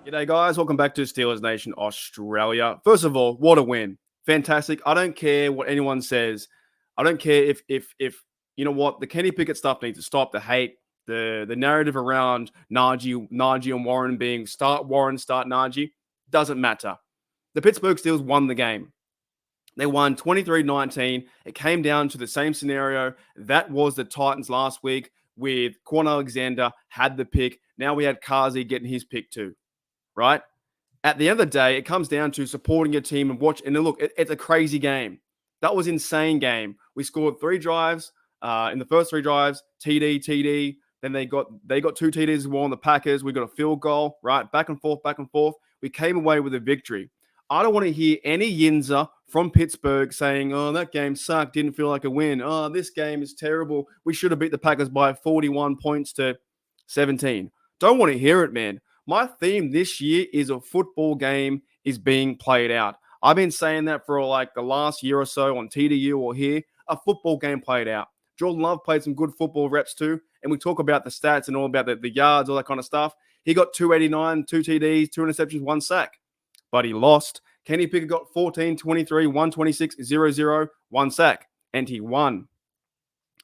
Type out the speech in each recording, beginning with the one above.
G'day, guys. Welcome back to Steelers Nation Australia. First of all, what a win. Fantastic. I don't care what anyone says. I don't care if you know what, the Kenny Pickett stuff needs to stop. The hate, the narrative around Najee and Warren being start Warren, start Najee, doesn't matter. The Pittsburgh Steelers won the game. They won 23-19. It came down to the same scenario. That was the Titans last week with Quan Alexander had the pick. Now we had Kazi getting his pick too, right? At the end of the day, it comes down to supporting your team and watch. And look, it's a crazy game. That was an insane game. We scored 3 drives. In the first 3 drives, TD. Then they got 2 TDs as well on the Packers. We got a field goal, right? Back and forth. We came away with a victory. I don't want to hear any yinzer from Pittsburgh saying, oh, that game sucked, didn't feel like a win. Oh, this game is terrible. We should have beat the Packers by 41 points to 17. Don't want to hear it, man. My theme this year is a football game is being played out. I've been saying that for like the last year or so on TDU or here, a football game played out. Jordan Love played some good football reps too, and we talk about the stats and all about the yards, all that kind of stuff. He got 289, 2 TDs, 2 interceptions, 1 sack, but he lost. Kenny Pickett got 14, 23, 126, 0, 1 sack, and he won.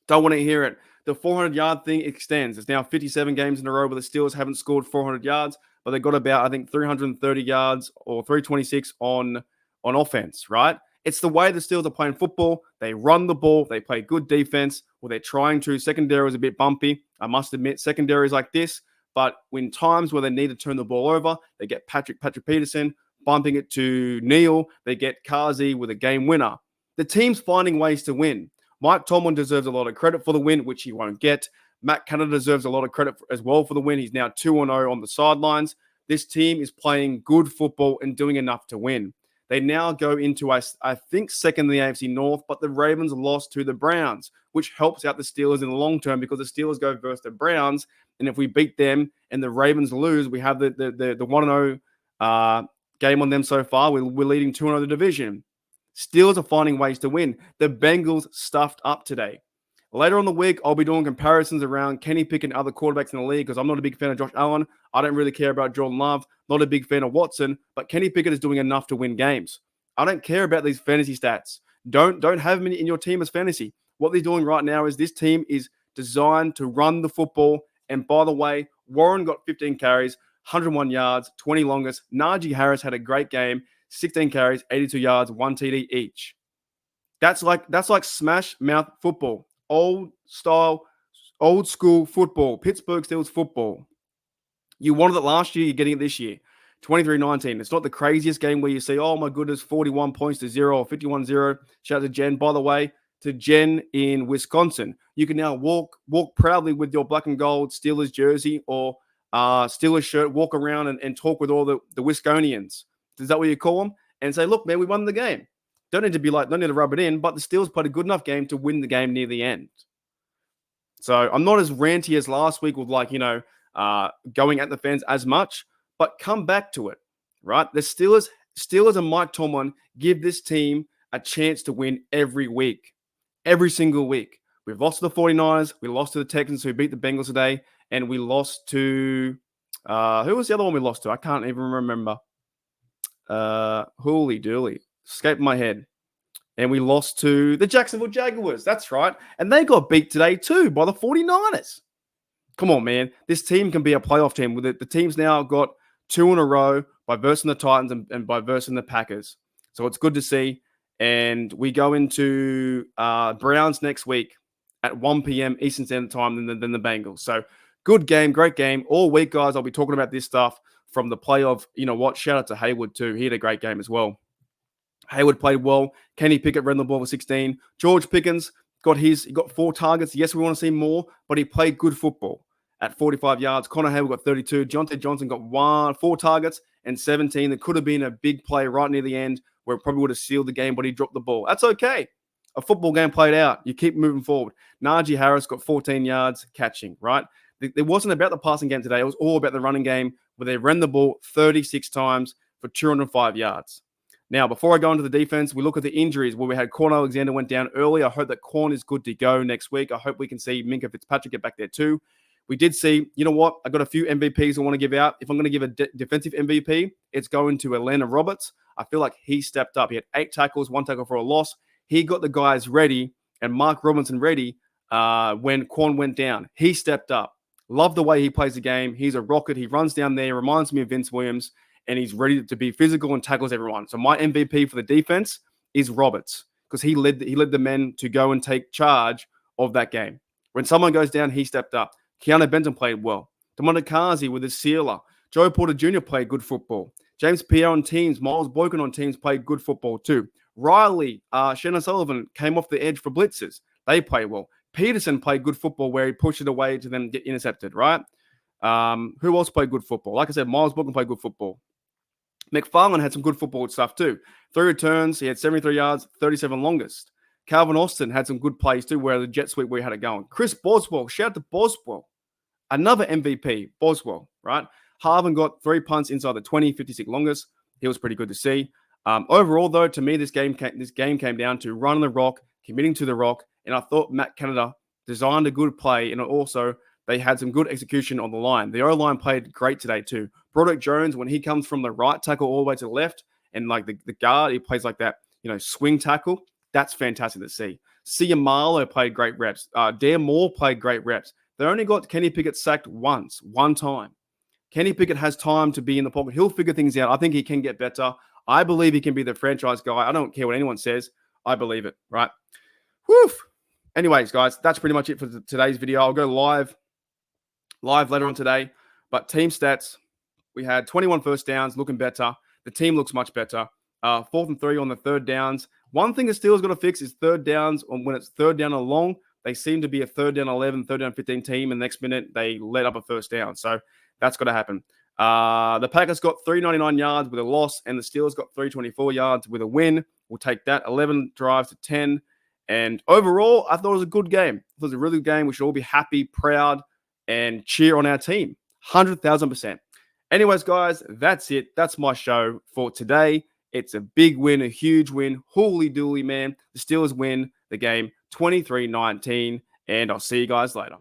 Don't want to hear it. The 400-yard thing extends. It's now 57 games in a row where the Steelers haven't scored 400 yards, but they got about, I think, 330 yards or 326 on offense, right? It's the way the Steelers are playing football. They run the ball. They play good defense. Well, they're trying to. Secondary is a bit bumpy. I must admit, secondaries like this. But when times where they need to turn the ball over, they get Patrick Peterson bumping it to Neal. They get Kazi with a game winner. The team's finding ways to win. Mike Tomlin deserves a lot of credit for the win, which he won't get. Matt Canada deserves a lot of credit as well for the win. He's now 2-0 on the sidelines. This team is playing good football and doing enough to win. They now go into, I think, second in the AFC North, but the Ravens lost to the Browns, which helps out the Steelers in the long term because the Steelers go versus the Browns. And if we beat them and the Ravens lose, we have the 1-0 game on them so far. We're leading 2-0 the division. Steelers are finding ways to win. The Bengals stuffed up today. Later on the week, I'll be doing comparisons around Kenny Pickett and other quarterbacks in the league because I'm not a big fan of Josh Allen. I don't really care about Jordan Love. Not a big fan of Watson. But Kenny Pickett is doing enough to win games. I don't care about these fantasy stats. Don't have many in your team as fantasy. What they're doing right now is this team is designed to run the football. And by the way, Warren got 15 carries, 101 yards, 20 longest. Najee Harris had a great game. 16 carries, 82 yards, 1 TD each. That's like smash mouth football. Old school football. Pittsburgh Steelers football. You wanted it last year, you're getting it this year. 23-19. It's not the craziest game where you see, oh my goodness, 41 points to 0 or 51-0. Shout out to Jen, by the way, to Jen in Wisconsin. You can now walk proudly with your black and gold Steelers jersey or Steelers shirt, walk around and talk with all the Wisconians. Is that what you call them? And say, look, man, we won the game. Don't need to rub it in, but the Steelers played a good enough game to win the game near the end. So I'm not as ranty as last week with going at the fans as much, but come back to it, right? The Steelers and Mike Tomlin give this team a chance to win every week, every single week. We've lost to the 49ers. We lost to the Texans who beat the Bengals today. And we lost to, who was the other one we lost to? I can't even remember. Hooley Dooley. Escaped my head. And we lost to the Jacksonville Jaguars. That's right. And they got beat today too by the 49ers. Come on, man. This team can be a playoff team. With it. The team's now got 2 in a row by versing the Titans and by versing the Packers. So it's good to see. And we go into Browns next week at 1 p.m. Eastern Standard Time than the Bengals. So good game, great game. All week, guys, I'll be talking about this stuff from the play of, you know what, shout out to Haywood too. He had a great game as well. Haywood played well. Kenny Pickett ran the ball for 16. George Pickens he got 4 targets. Yes, we want to see more, but he played good football at 45 yards. Connor Haywood got 32. Deontay Johnson got 4 targets and 17. There could have been a big play right near the end where it probably would have sealed the game, but he dropped the ball. That's okay. A football game played out. You keep moving forward. Najee Harris got 14 yards catching, right? It wasn't about the passing game today. It was all about the running game where they ran the ball 36 times for 205 yards. Now, before I go into the defense, we look at the injuries where we had Quan Alexander went down early. I hope that Quan is good to go next week. I hope we can see Minkah Fitzpatrick get back there too. We did see, you know what? I got a few MVPs I want to give out. If I'm going to give a defensive MVP, it's going to Atlanta Roberts. I feel like he stepped up. He had 8 tackles, 1 tackle for a loss. He got the guys ready and Mark Robinson ready when Quan went down. He stepped up. Love the way he plays the game. He's a rocket. He runs down there, reminds me of Vince Williams, and he's ready to be physical and tackles everyone. So my MVP for the defense is Roberts because he led the men to go and take charge of that game. When someone goes down, he stepped up. Keanu Benton played well. Demonikazi with his sealer. Joe Porter Jr. played good football. James Pierre on teams. Miles Boykin on teams played good football too. Riley, Shannon Sullivan came off the edge for blitzes. They played well. Peterson played good football where he pushed it away to them get intercepted, right? Who else played good football? Like I said, Miles Boykin played good football. McFarland had some good football stuff too. 3 returns. He had 73 yards, 37 longest. Calvin Austin had some good plays too where the jet sweep where he had it going. Chris Boswell, shout out to Boswell. Another MVP, Boswell, right? Harvin got 3 punts inside the 20, 56 longest. He was pretty good to see. Overall, though, to me, this game came down to running the rock, committing to the rock, and I thought Matt Canada designed a good play, and also they had some good execution on the line. The O-line played great today too. Broderick Jones, when he comes from the right tackle all the way to the left, and like the guard, he plays like that, swing tackle. That's fantastic to see. Sia Marlowe played great reps. Dare Moore played great reps. They only got Kenny Pickett sacked one time. Kenny Pickett has time to be in the pocket. He'll figure things out. I think he can get better. I believe he can be the franchise guy. I don't care what anyone says. I believe it, right? Whew. Anyways, guys, that's pretty much it for today's video. I'll go live later on today. But team stats, we had 21 first downs, looking better. The team looks much better. 4th and 3 on the third downs. One thing the Steelers got to fix is third downs. When it's third down and long, they seem to be a third down 11, third down 15 team, and the next minute they let up a first down. So that's got to happen. The Packers got 399 yards with a loss, and the Steelers got 324 yards with a win. We'll take that. 11 drives to 10. And overall, I thought it was a good game. It was a really good game. We should all be happy, proud, and cheer on our team. 100,000%. Anyways, guys, that's it. That's my show for today. It's a big win, a huge win. Hooley Dooley, man. The Steelers win the game 23-19, and I'll see you guys later.